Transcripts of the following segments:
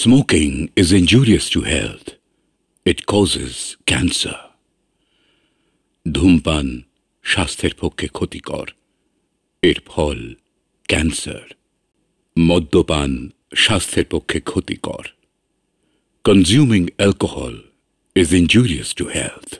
Smoking is injurious to health. It causes cancer. ধূমপান স্বাস্থ্যের পক্ষে ক্ষতিকর। এর ফল ক্যান্সার। মদ্যপান স্বাস্থ্যের পক্ষে ক্ষতিকর। Consuming alcohol is injurious to health.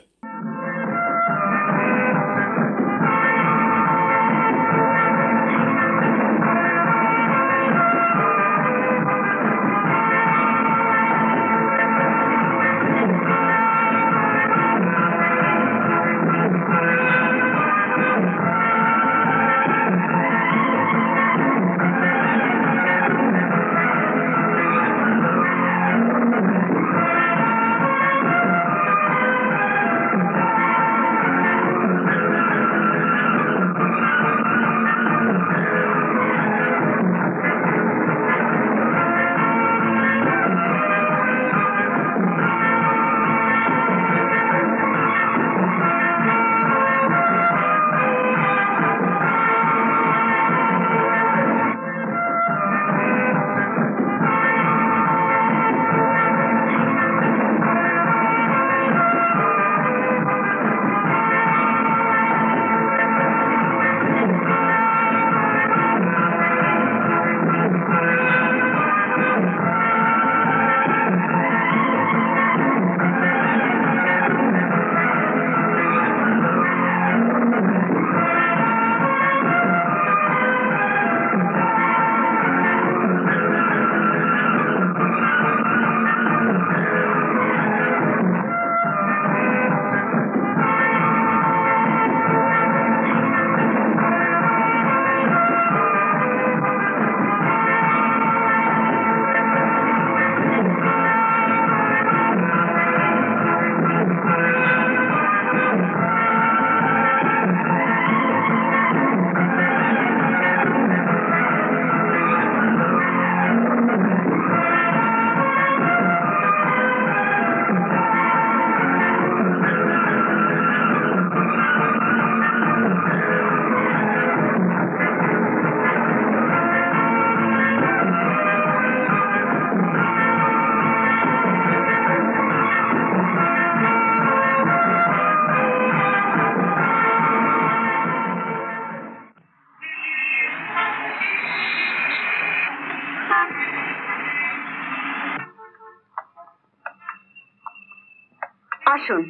আসুন,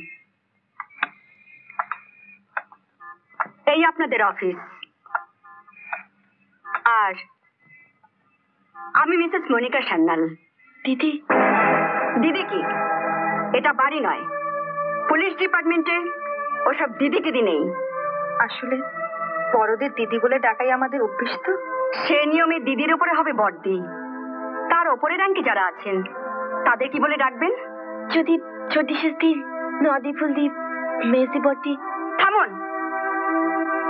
এই আপনাদের অফিস। আর আমি মিসেস মনিকা সান্যাল। দিদি? দিদি কি? এটা বাড়ি নয়। পুলিশ ডিপার্টমেন্টে ওসব দিদি টিদি নেই। আসলে বড়দের দিদি বলে ডাকাই আমাদের অভ্যেস তো। সে নিয়মে দিদির উপরে হবে বড়দি। তার ওপরে র্যাঙ্কে যারা আছেন তাদের কি বলে ডাকবেন? যদি ছোটি সিদ্ধি, নদী ফুলদীপ, মেসি বর্তি। থামুন,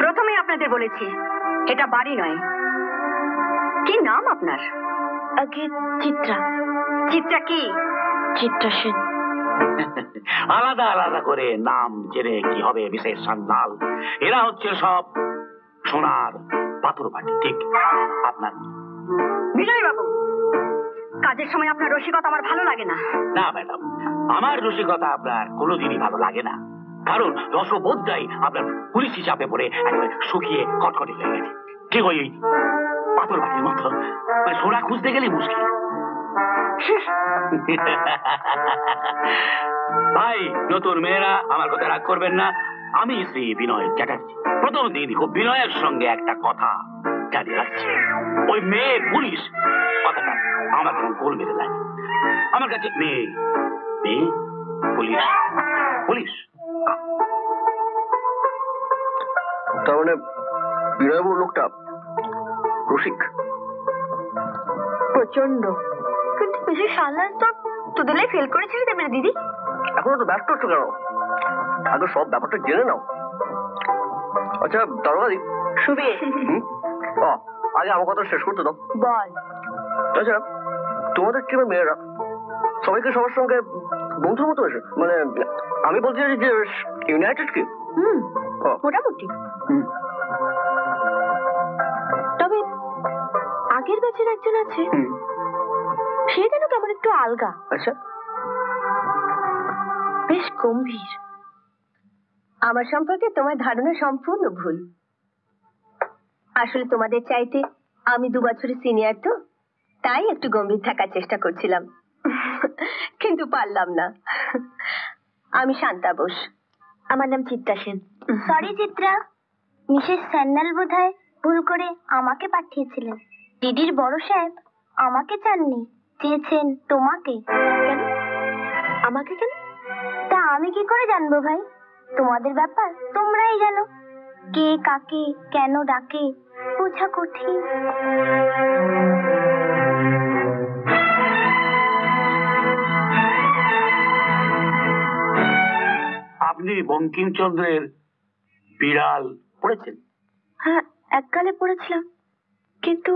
প্রথমে আপনাদের বলেছি এটা বাড়ি নয়। কি নাম আপনার? আগে চিত্রা। চিত্রা কি? চিত্রা সেন। আলাদা আলাদা করে নাম জেনে কি হবে বিশেষ সান্যাল? এরা হচ্ছে সব সোনার পাথর বাটি। ঠিক আপনার বিজয় বাবু, কাজের সময় আপনার রসিকতা আমার ভালো লাগে না। না ম্যাডাম, আমার রসিকতা আপনার কোনোদিনই ভালো লাগে না, কারণ রসবোধটাই আপনার পুলিশ হিসাবে পড়ে একেবারে শুকিয়ে কটকটে হয়ে গেছে। ঠিক ওই পাথর বাটির মতো, মানে সোনা খুঁজতে গেলে মুশকিল। ভাই, নতুন মেয়েরা আমার কথা রাগ করবেন না। আমি শ্রী বিনয় চ্যাটার্জি। প্রথম দিন খুব বিনয়ের সঙ্গে একটা কথা জানিয়ে রাখছি। ওই মেয়ে পুলিশ কথাটা আমার কেমন গোল মেরে লাগে। আমার কাছে মেয়ে মেয়ে পুলিশ পুলিশ। তার মানে বিনয়বাবুর লোকটা রসিক প্রচন্ড। কিন্তু বেশি সান্যাল তো তোদের ফেল করেছিলি দেবে দিদি। এখনো তো ব্যস্ত হচ্ছে কেন? আগে সব ব্যাপারটা জেনে নাও। আচ্ছা দারোগাদি শুভে, আগে আমার কথা শেষ করতে দাও। বল। আচ্ছা, তোমাদের টিমের মেয়েরা সবাইকে সবার সঙ্গে বন্ধুর মতো এসে, মানে আমি বলতে চাইছি যে ইউনাইটেড কি? মোটামুটি। তবে আগের ব্যাচের একজন আছে, সে যেন কেমন একটু আলগা, আচ্ছা, বেশ গম্ভীর। আমার সম্পর্কে তোমার ধারণা সম্পূর্ণ ভুল। আসলে তোমাদের চাইতে আমি 2 বছরের সিনিয়র, তো তাই একটু গম্ভীর থাকার চেষ্টা করছিলাম, কিন্তু পারলাম না। আমি শান্তা বোস। আমার নাম Chitra Sen. Sorry Chitra, Mrs sandal বোধহয় ভুল করে আমাকে পাঠিয়েছিলেন। দিদির বড় সাহেব আমাকে চাননি, চেয়েছেন তোমাকে। কেন? আমাকে কেন? তা আমি কি করে জানবো ভাই? তোমাদের ব্যাপার তোমরাই জানো। কে কাকে কেন ডাকে বোঝা কঠিন। আপনি বঙ্কিমচন্দ্রের বিড়াল পড়েছেন? হ্যাঁ, এককালে পড়েছিলাম, কিন্তু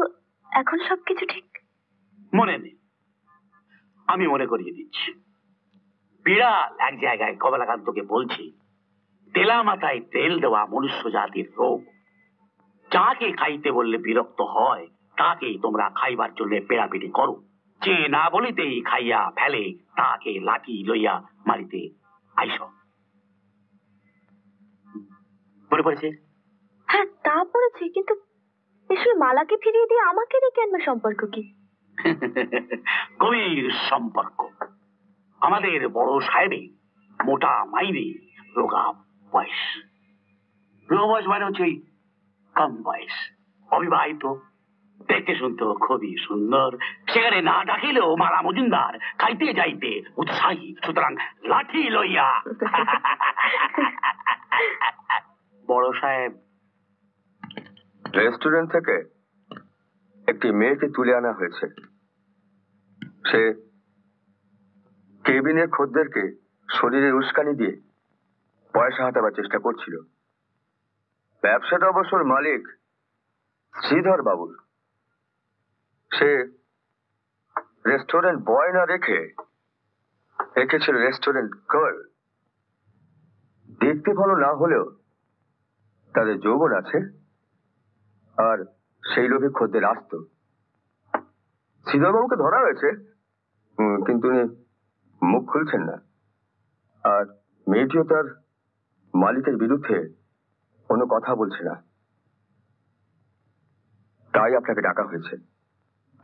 এখন সবকিছু ঠিক মনে নেই। আমি মনে করিয়ে দিচ্ছি। বিড়াল এক জায়গায় কমলাকান্তকে বলছি, তেলা মাথায় তেল দেওয়া মনুষ্য জাতির রোগ। যাকে খাইতে বললে বিরক্ত হয় তাকেই তোমরা খাইবার জন্য পেড়াপিড়ি করো। যে না বলিতেই খাইয়া ফেলে তাকে লাঠি লইয়া মারিতে আইস। মনে পড়েছে? হ্যাঁ, তা পড়েছি, কিন্তু আসলে মালাকে ফিরিয়ে দিয়ে আমাকে রেখে আনবার সম্পর্ক কি? গভীর সম্পর্ক। আমাদের বড় সাহেবে মোটা মাইনে, রোগা বয়স। রোগা বয়স মানে হচ্ছে কম বয়স, অবিবাহিত, দেখতে শুনতে খুবই সুন্দর। সেখানে না ডাকিলেও মালা মজুমদার খাইতে যাইতে উৎসাহী, সুতরাং লাঠি লইয়া। বড় সাহেব রেস্টুরেন্ট থেকে একটি মেয়েকে তুলে আনা হয়েছে। সে কেবিনের খদ্দেরকে শরীরে উস্কানি দিয়ে পয়সা হাতাবার চেষ্টা করছিল। ব্যবসাটা অবশ্য মালিক শ্রীধর বাবুর। সে রেস্টুরেন্ট বয় না রেখেছিল রেস্টুরেন্ট গার্ল। দেখতে ভালো না হলেও তাদের যৌবন আছে, আর সেই লোভে খদ্দের আসত। শ্রীধরবাবুকে ধরা হয়েছে, কিন্তু উনি মুখ খুলছেন না। আর মেয়েটিও তার মালিকের বিরুদ্ধে কোনো কথা বলছে না। তাই আপনাকে ডাকা হয়েছে।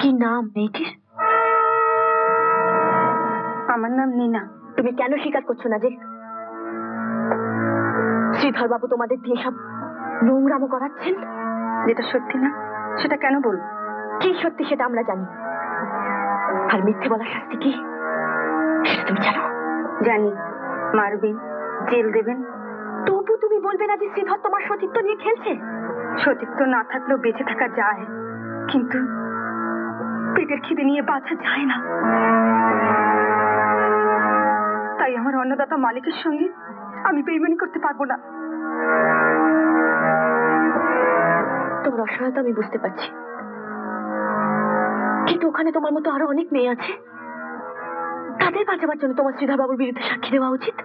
কি নাম মেয়েটির? আমার নাম নীনা। তুমি কেন স্বীকার করছো না যে শ্রীধর বাবু তোমাদের দিয়ে সব নোংরামো করাচ্ছেন? যেটা সত্যি না সেটা কেন বলবো? কি সত্যি সেটা আমরা জানি, আর মিথ্যে বলার শাস্তি কি সেটা তুমি জানো? জানি, মারবেন, জেল দেবেন। তবু তুমি বলবে না যে শ্রীধর তোমার সতীত্ব নিয়ে খেলছে? সতীত্ব না থাকলেও বেঁচে থাকা যায়, কিন্তু পেটের খিদে নিয়ে বাঁচা যায় না। তাই আমার অন্নদাতা মালিকের সঙ্গে আমি বেইমানি করতে পারবো না। তোমার অসহায়তা আমি বুঝতে পারছি, কিন্তু ওখানে তোমার মতো আরো অনেক মেয়ে আছে। তাদের বাঁচাবার জন্য তোমার শ্রীধর বাবুর বিরুদ্ধে সাক্ষী দেওয়া উচিত।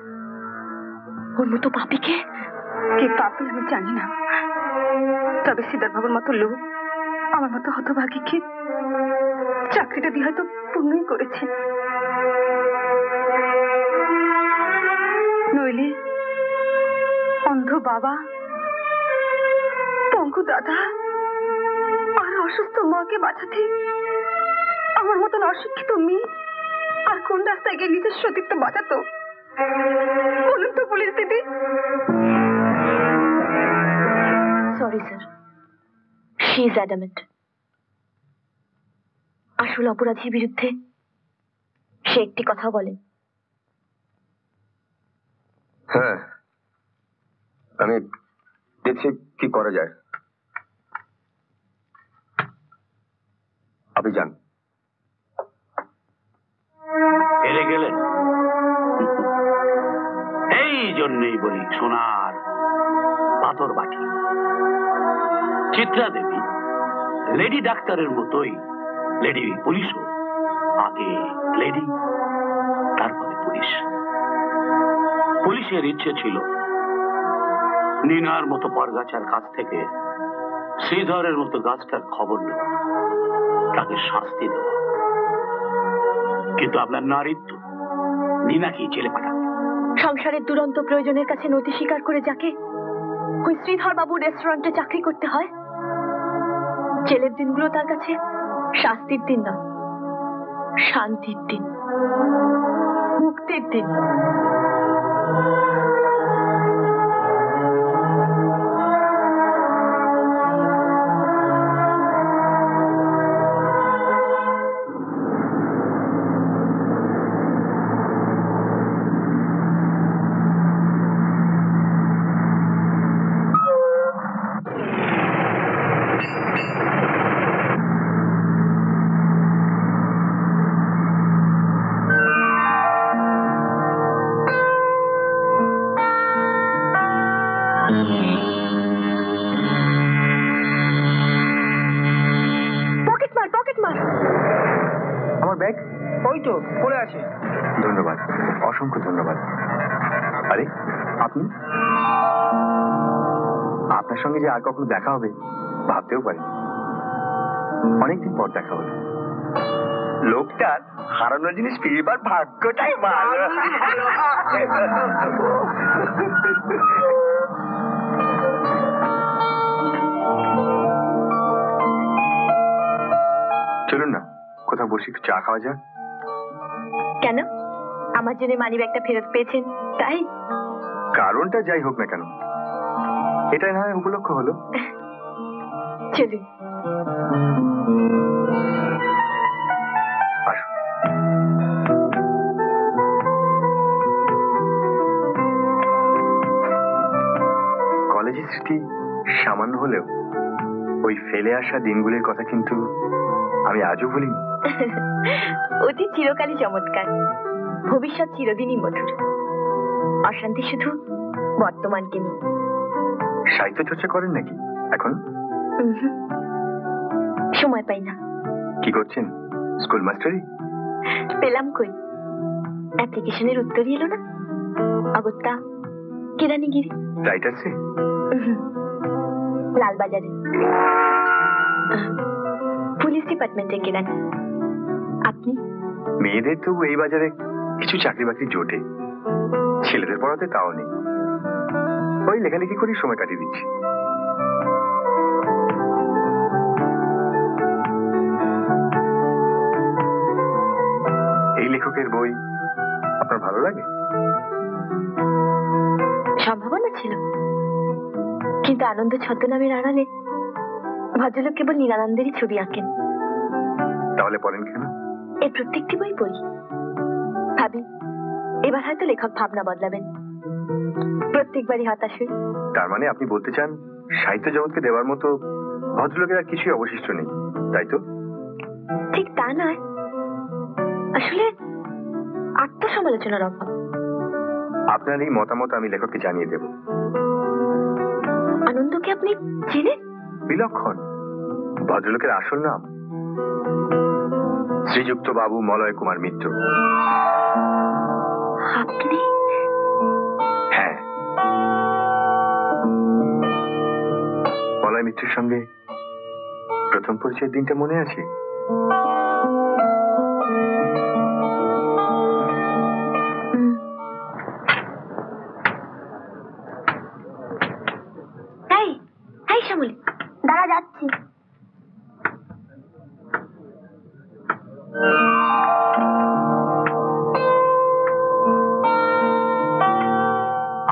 ওর মতো পাপীকে। কে পাপী আমি জানি না, তবে শ্রীধর বাবুর মতো লোক আমার মতো হতভাগীকে চাকরিটা দিয়ে হয়তো পূর্ণই করেছে। নইলে অন্ধ বাবা, পঙ্গু দাদা আর অসুস্থ মাকে বাঁচাতে আমার মতন অশিক্ষিত মেয়ে আর কোন রাস্তায় গিয়ে নিজের সতীত্ব বাঁচাতো? বলুন তো পুলিশ দিদি। Sorry sir, she is adamant. আসল অপরাধীর বিরুদ্ধে সে একটি কথা বলে। হ্যাঁ, আমি দেখছি কি করা যায়। আপনি যান। হেরে গেলেন? এই জন্যই বলি সোনার পাথর বাটি। চিত্রা দেবী লেডি ডাক্তারের মতোই লেডি পুলিশও। আগে লেডি, তারপরে পুলিশ। পুলিশের ইচ্ছে ছিল নিনার মতো পরগাছার কাছ থেকে শ্রীধরের মতো গাছটার খবর নেওয়া, তাকে শাস্তি দেওয়া। কিন্তু আপনার নারীত্ব নিনাকি ছেলে পাঠাবে। সংসারের দুরন্ত প্রয়োজনের কাছে নতি স্বীকার করে যাকে ওই শ্রীধর বাবু রেস্টুরেন্টে চাকরি করতে হয়, জেলের দিনগুলো তার কাছে শাস্তির দিন নয়, শান্তির দিন, মুক্তির দিন। আমার ব্যাগ ওই তো পড়ে আছে। ধন্যবাদ, অসংখ্য ধন্যবাদ। আরে আপনি, আপনার সঙ্গে যে আর কখনো দেখা হবে ভাবতেও পারি। অনেকদিন পর দেখা হলো। লোকটার হারানো জিনিস ফিরবার ভাগ্যটাই ভালো। চলুন না কোথাও বসে একটু চা খাওয়া যাক। কেন? আমার জন্য মানি ব্যাগটা ফেরত পেয়েছেন তাই? কারণটা যাই হোক না কেন, এটাই না হয় উপলক্ষ হলো। চলুন। আসুন। কলেজের স্মৃতি সামান্য হলেও ওই ফেলে আসা দিনগুলির কথা কিন্তু আমি আজও ভুলিনি। অতীত চিরকালই চমৎকার, ভবিষ্যৎ চিরদিনই মধুর। অশান্তি শুধু বর্তমানকে নিয়ে। সাহিত্য চর্চা করেন নাকি এখন? সময় পাই না। কি করছেন, স্কুল মাস্টারি? পেলাম কই, অ্যাপ্লিকেশনের উত্তরই এলো না। অগত্যা কেরানিগিরি। রাইটার্সে? লালবাজারে পুলিশ ডিপার্টমেন্টে কেরানি। আপনি? মেয়েদের তো এই বাজারে কিছু চাকরি বাকরি জোটে, ছেলেদের পড়াতে তাও নেই। ওই লেখালেখি করেই সময় কাটিয়ে দিচ্ছি। এই লেখকের বই আপনার ভালো লাগে? সম্ভাবনা ছিল, কিন্তু আনন্দ ছদ্মনামের আড়ালে ভদ্রলোক কেবল নীলানন্দেরই ছবি আঁকেন। তাহলে পড়েন কেন? এর প্রত্যেকটি বই পড়ি, ভাবি এবার হয়তো লেখক ভাবনা বদলাবেন। প্রত্যেকবারই হতাশ হই। তার মানে আপনি বলতে চান সাহিত্য জগৎকে দেওয়ার মতো ভদ্রলোকের আর কিছুই অবশিষ্ট নেই, তাই তো? ঠিক তা নয়, আসলে আত্মসমালোচনার অভাব। আপনার এই মতামত আমি লেখককে জানিয়ে দেব। আনন্দকে আপনি চেনেন? বিলক্ষণ। ভদ্রলোকের আসল নাম শ্রীযুক্ত বাবু মলয় কুমার মিত্র। আপনি? হ্যাঁ, মলয় মিত্রের সঙ্গে প্রথম পরিচয়ের দিনটা মনে আছে? শ্যামলী, দাঁড়া যাচ্ছি।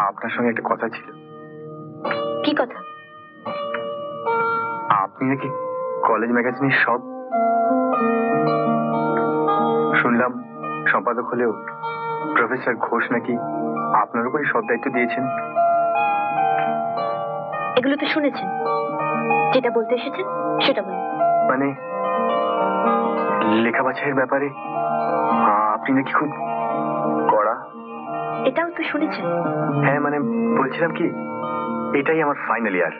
আপনার সঙ্গে একটা কথা ছিল। কি কথা? আপনি নাকি কলেজ ম্যাগাজিনের সব শুনলাম, সম্পাদক হলেও প্রফেসর ঘোষ নাকি আপনার উপরই সব দায়িত্ব দিয়েছেন। এগুলো তো শুনেছেন, যেটা বলতে এসেছেন সেটা বলুন। মানে লেখা বাছাইয়ের ব্যাপারে আপনি নাকি খুব কড়া। এটাও তো শুনেছেন। হ্যাঁ, মানে বলছিলাম কি, এটাই আমার ফাইনাল ইয়ার।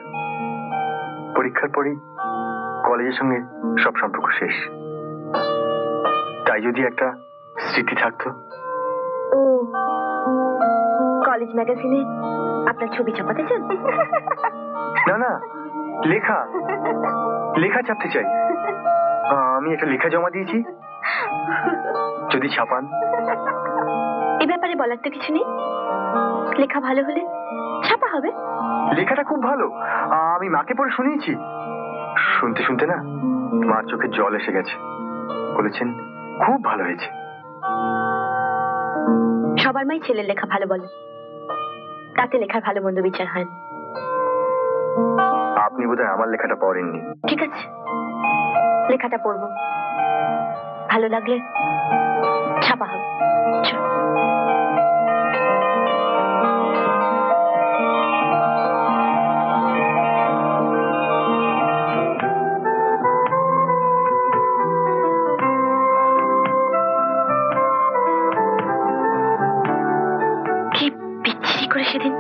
পরীক্ষার পরেই কলেজের সঙ্গে সব সম্পর্ক শেষ। তাই যদি একটা স্মৃতি থাকতো। ও, কলেজ ম্যাগাজিনে আপনার ছবি ছাপাতে চান? না না, লেখা লেখা ছাপতে চাই। আমি একটা লেখা জমা দিয়েছি, যদি ছাপান? এ ব্যাপারে বলার তো কিছু নেই। লেখা ভালো হলে ছাপা হবে। লেখাটা খুব ভালো, আমি মাকে পড়ে শুনিয়েছি। শুনতে শুনতে না মার চোখে জল এসে গেছে। বলেছেন খুব ভালো হয়েছে। সবার মাই ছেলের লেখা ভালো বলে, তাতে লেখার ভালো মন্দ বিচার হয় না। আপনি বোধহয় আমার লেখাটা পড়েননি। ঠিক আছে, লেখাটা পড়বো, ভালো লাগলে ছাপা হবে। চল। কি বিচ্ছিরি করে সেদিন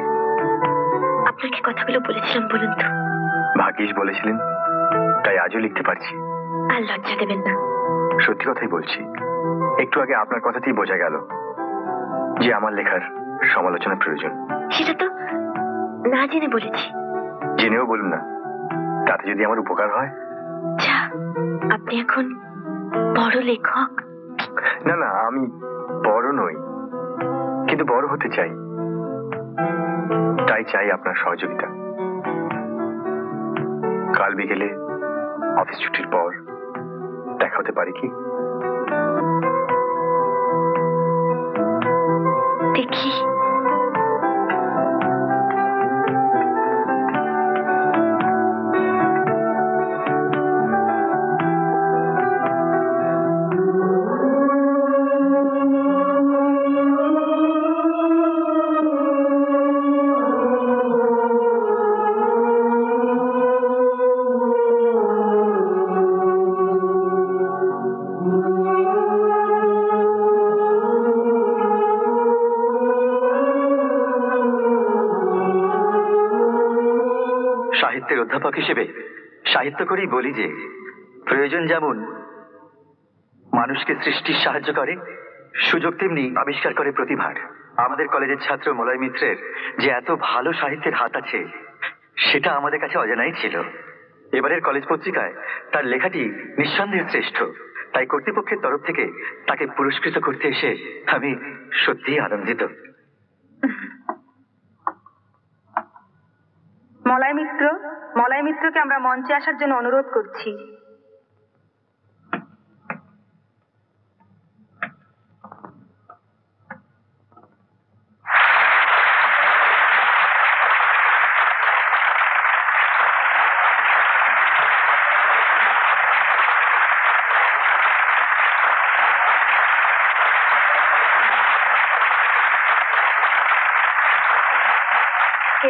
আপনাকে কথাগুলো বলেছিলাম বলুন তো। ভাগ্যিস বলেছিলেন, তাই আজও লিখতে পারছি। আর লজ্জা দেবেন না। সত্যি কথাই বলছি, একটু আগে আপনার কথাতেই বোঝা গেল যে আমার লেখার সমালোচনা প্রয়োজন। সেটা তো না জেনে বলেছি। জেনেও বলুন না, তাতে যদি আমার উপকার হয়। আচ্ছা, আপনি এখন বড় লেখক? না না, আমি বড় নই, কিন্তু বড় হতে চাই। তাই চাই আপনার সহযোগিতা। কাল বিকেলে অফিস ছুটির পর দেখা হতে পারে কি? দেখি। সাহিত্যের অধ্যাপক হিসেবে সাহিত্য করেই বলি যে প্রয়োজন যেমন মানুষকে সৃষ্টির সাহায্য করে, সুযোগ তেমনি আবিষ্কার করে প্রতিভার। আমাদের কলেজের ছাত্র মলয় মিত্রের যে এত ভালো সাহিত্যের হাত আছে সেটা আমাদের কাছে অজানাই ছিল। এবারের কলেজ পত্রিকায় তার লেখাটি নিঃসন্দেহে শ্রেষ্ঠ, তাই কর্তৃপক্ষের তরফ থেকে তাকে পুরস্কৃত করতে এসে আমি সত্যিই আনন্দিত। মলয় মিত্রকে আমরা মঞ্চে আসার জন্য অনুরোধ করছি।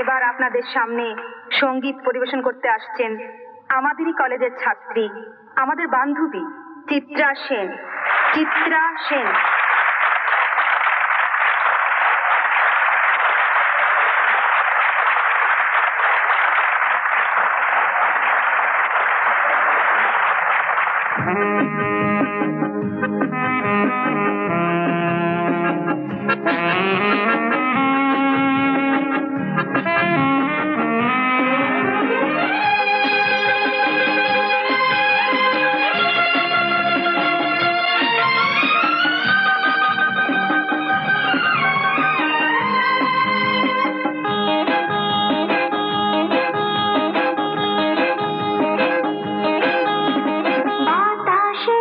এবার আপনাদের সামনে সঙ্গীত পরিবেশন করতে আসছেন আমাদেরই কলেজের ছাত্রী, আমাদের বান্ধবী চিত্রা সেন। চিত্রা সেন। বাতাসে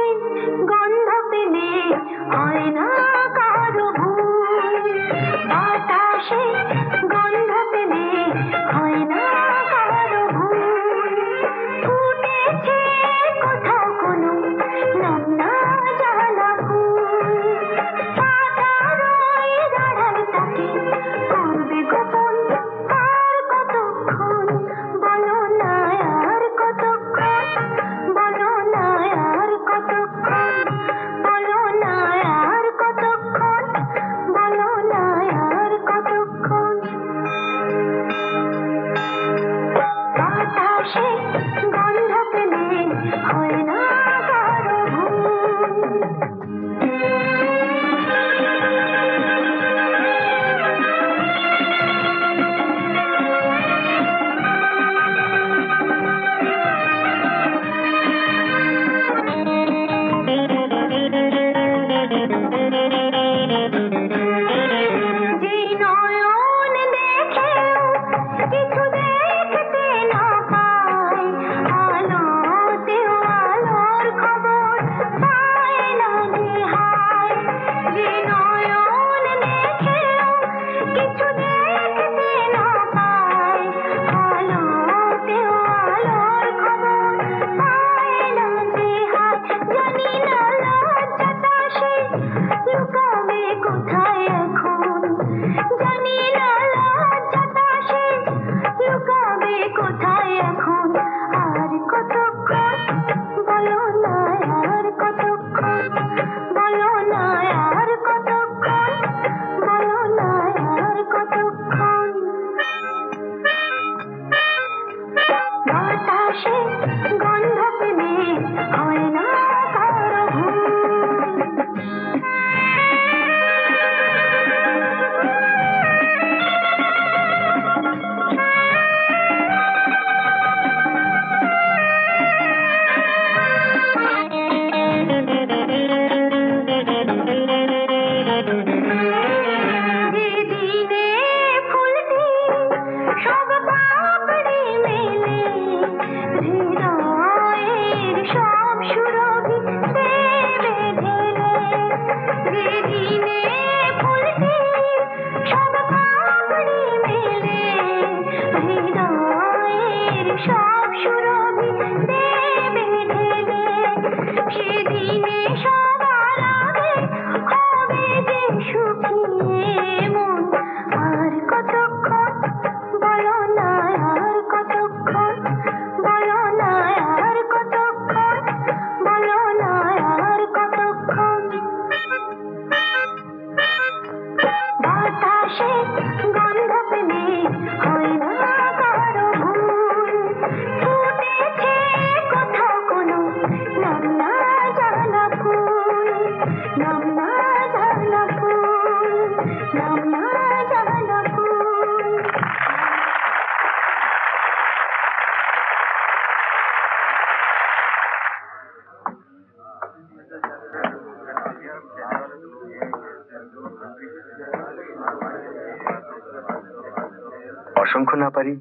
অসংখ্য না পারি,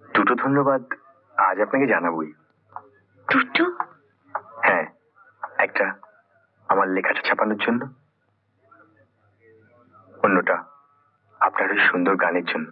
দুটো ধন্যবাদ আজ আপনাকে জানাবই। দুটো? হ্যাঁ, একটা আমার লেখাটা ছাপানোর জন্য, অন্যটা আপনার ওই সুন্দর গানের জন্য।